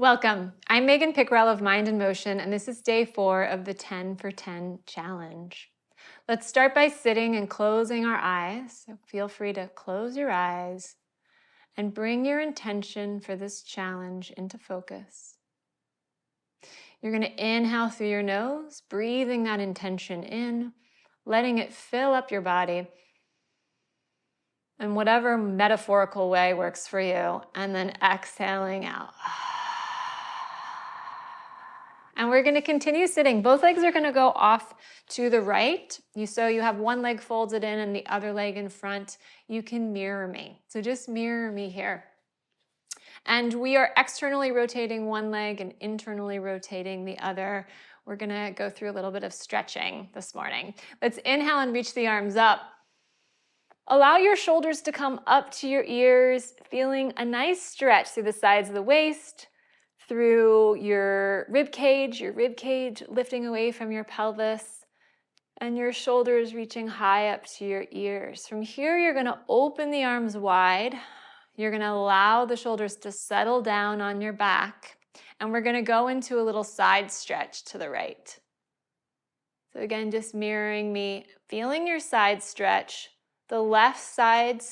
Welcome. I'm Megan Pickrell of Mind in Motion, and this is day 4 of the 10 for 10 challenge. Let's start by sitting and closing our eyes. So feel free to close your eyes and bring your intention for this challenge into focus. You're going to inhale through your nose, breathing that intention in, letting it fill up your body in whatever metaphorical way works for you, and then exhaling out. And we're going to continue sitting. Both legs are going to go off to the right. So you have one leg folded in and the other leg in front. You can mirror me. So just mirror me here. And we are externally rotating one leg and internally rotating the other. We're going to go through a little bit of stretching this morning. Let's inhale and reach the arms up. Allow your shoulders to come up to your ears, feeling a nice stretch through the sides of the waist, through your rib cage lifting away from your pelvis, and your shoulders reaching high up to your ears. From here, you're going to open the arms wide. You're going to allow the shoulders to settle down on your back, and we're going to go into a little side stretch to the right. So again, just mirroring me, feeling your side stretch, the left side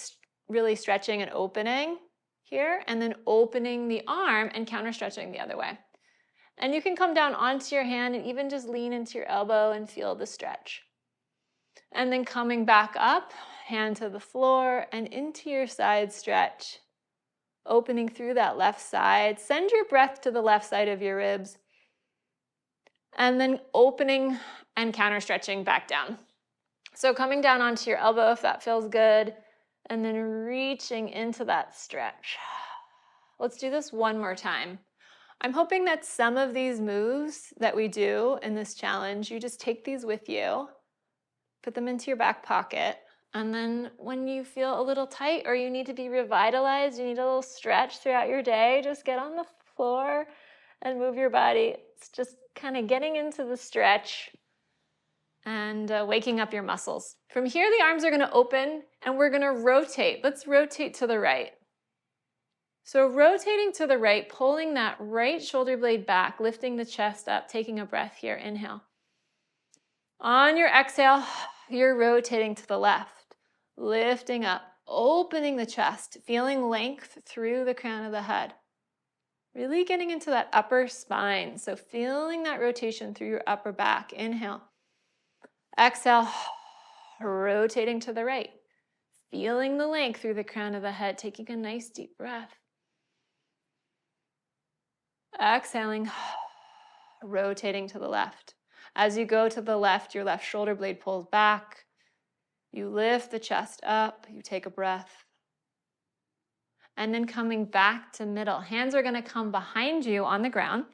really stretching and opening here, and then opening the arm and counter stretching the other way. And you can come down onto your hand and even just lean into your elbow and feel the stretch. And then coming back up, hand to the floor and into your side stretch, opening through that left side. Send your breath to the left side of your ribs, and then opening and counter stretching back down. So coming down onto your elbow if that feels good, and then reaching into that stretch. Let's do this one more time. I'm hoping that some of these moves that we do in this challenge, you just take these with you, put them into your back pocket, and then when you feel a little tight or you need to be revitalized, you need a little stretch throughout your day, just get on the floor and move your body. It's just kind of getting into the stretch and waking up your muscles. From here, the arms are going to open and we're going to rotate. Let's rotate to the right. So rotating to the right, pulling that right shoulder blade back, lifting the chest up, taking a breath here. Inhale. On your exhale, you're rotating to the left, lifting up, opening the chest, feeling length through the crown of the head. Really getting into that upper spine. So feeling that rotation through your upper back. Inhale. Exhale, rotating to the right. Feeling the length through the crown of the head, taking a nice deep breath. Exhaling, rotating to the left. As you go to the left, your left shoulder blade pulls back. You lift the chest up, you take a breath. And then coming back to middle. Hands are going to come behind you on the ground.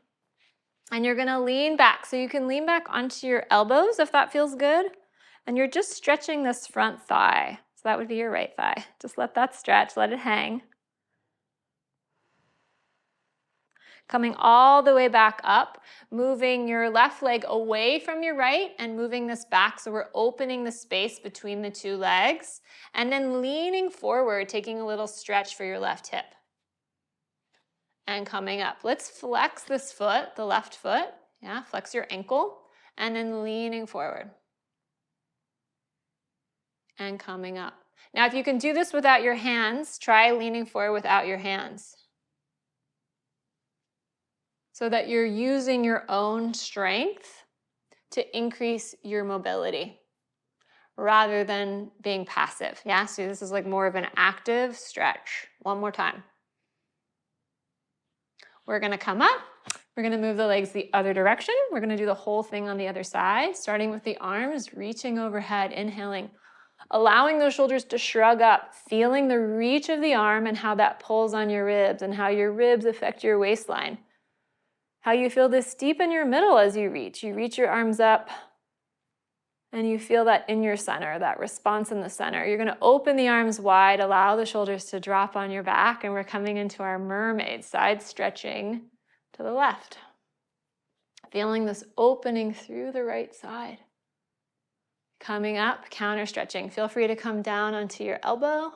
And you're going to lean back. So you can lean back onto your elbows if that feels good. And you're just stretching this front thigh. So that would be your right thigh. Just let that stretch, let it hang. Coming all the way back up, moving your left leg away from your right and moving this back. So we're opening the space between the two legs. And then leaning forward, taking a little stretch for your left hip. And coming up. Let's flex this foot, the left foot. Yeah, flex your ankle. And then leaning forward. And coming up. Now, if you can do this without your hands, try leaning forward without your hands. So that you're using your own strength to increase your mobility rather than being passive. Yeah, so this is like more of an active stretch. One more time. We're going to come up. We're going to move the legs the other direction. We're going to do the whole thing on the other side, starting with the arms, reaching overhead, inhaling, allowing those shoulders to shrug up, feeling the reach of the arm and how that pulls on your ribs and how your ribs affect your waistline. How you feel this deep in your middle as you reach. You reach your arms up and you feel that in your center, that response in the center. You're going to open the arms wide, allow the shoulders to drop on your back, and we're coming into our mermaid, side stretching to the left. Feeling this opening through the right side. Coming up, counter stretching. Feel free to come down onto your elbow.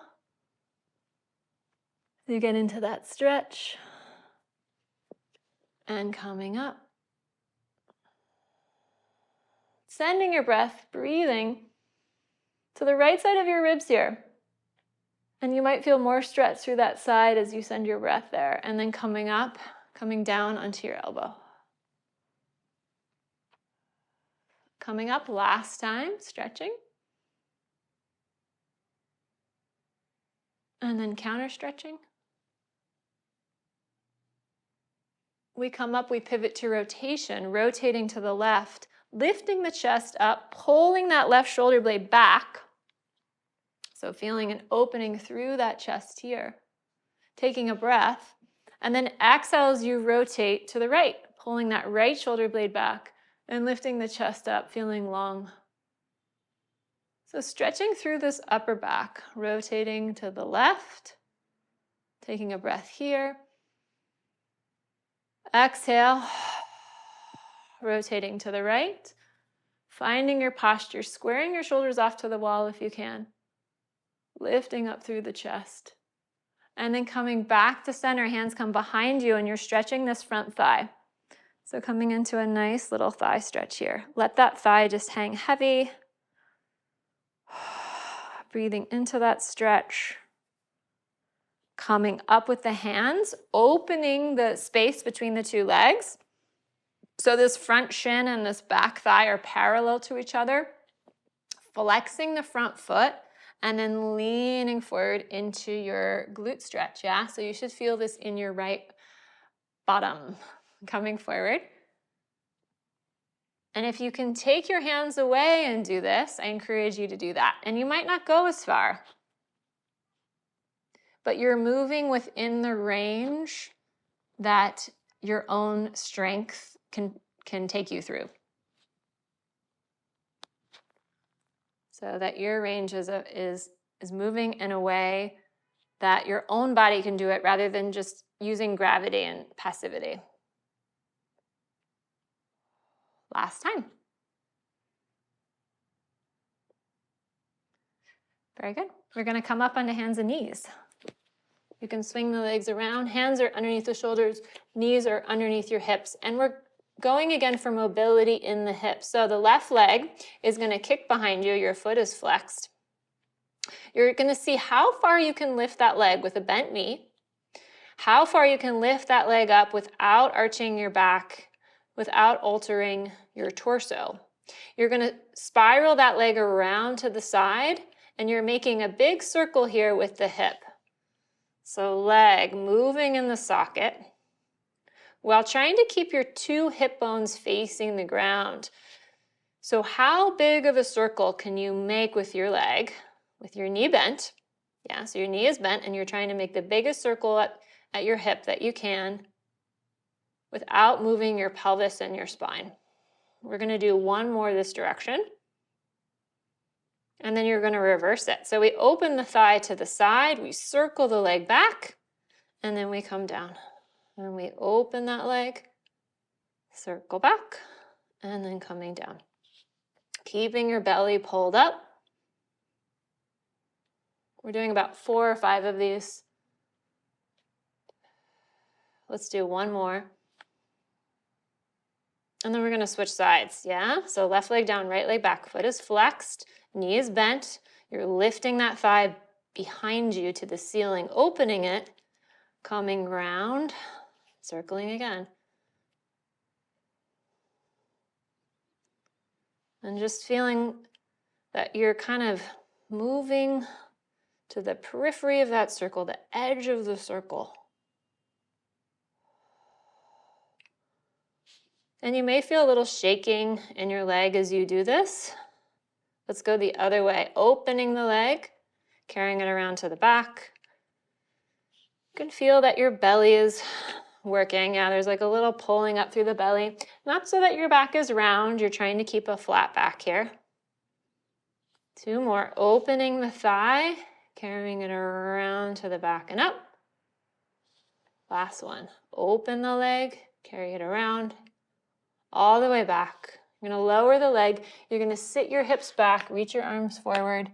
You get into that stretch. and coming up. Sending your breath, breathing to the right side of your ribs here. And you might feel more stretch through that side as you send your breath there. And then coming up, coming down onto your elbow. Coming up last time, stretching. And then counter stretching. We come up, we pivot to rotation, rotating to the left, lifting the chest up, pulling that left shoulder blade back. So feeling an opening through that chest here. Taking a breath, and then exhale as you rotate to the right, pulling that right shoulder blade back and lifting the chest up, feeling long. So stretching through this upper back, rotating to the left, taking a breath here. Exhale, rotating to the right, finding your posture, squaring your shoulders off to the wall if you can, lifting up through the chest. And then coming back to center, hands come behind you and you're stretching this front thigh. So coming into a nice little thigh stretch here. Let that thigh just hang heavy. Breathing into that stretch. Coming up with the hands, opening the space between the two legs. So this front shin and this back thigh are parallel to each other. Flexing the front foot and then leaning forward into your glute stretch, yeah? So you should feel this in your right bottom, coming forward. And if you can take your hands away and do this, I encourage you to do that. And you might not go as far, but you're moving within the range that your own strength can take you through. So that your range is moving in a way that your own body can do it rather than just using gravity and passivity. Last time. Very good. We're going to come up onto hands and knees. You can swing the legs around. Hands are underneath the shoulders. Knees are underneath your hips. And we're going again for mobility in the hips. So the left leg is going to kick behind you. Your foot is flexed. You're going to see how far you can lift that leg with a bent knee, how far you can lift that leg up without arching your back, without altering your torso. You're going to spiral that leg around to the side, and you're making a big circle here with the hip. So leg moving in the socket, while trying to keep your two hip bones facing the ground. So how big of a circle can you make with your leg, with your knee bent? Yeah, so your knee is bent and you're trying to make the biggest circle at your hip that you can without moving your pelvis and your spine. We're going to do one more this direction. And then you're going to reverse it. So we open the thigh to the side, we circle the leg back, and then we come down. And we open that leg, circle back, and then coming down. Keeping your belly pulled up. We're doing about 4 or 5 of these. Let's do one more. And then we're going to switch sides, yeah? So left leg down, right leg back. Foot is flexed, knee is bent. You're lifting that thigh behind you to the ceiling, opening it, coming round. Circling again. And just feeling that you're kind of moving to the periphery of that circle, the edge of the circle. And you may feel a little shaking in your leg as you do this. Let's go the other way. Opening the leg, carrying it around to the back. You can feel that your belly is working. Yeah, there's like a little pulling up through the belly. Not so that your back is round. You're trying to keep a flat back here. 2 more. Opening the thigh, carrying it around to the back and up. Last one. Open the leg, carry it around, all the way back. You're going to lower the leg. You're going to sit your hips back, reach your arms forward.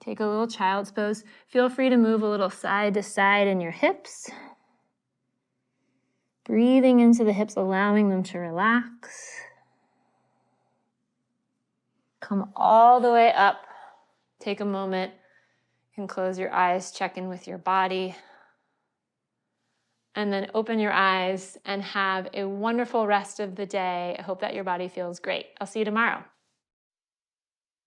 Take a little child's pose. Feel free to move a little side to side in your hips. Breathing into the hips, allowing them to relax. Come all the way up. Take a moment. You can close your eyes, check in with your body. And then open your eyes and have a wonderful rest of the day. I hope that your body feels great. I'll see you tomorrow.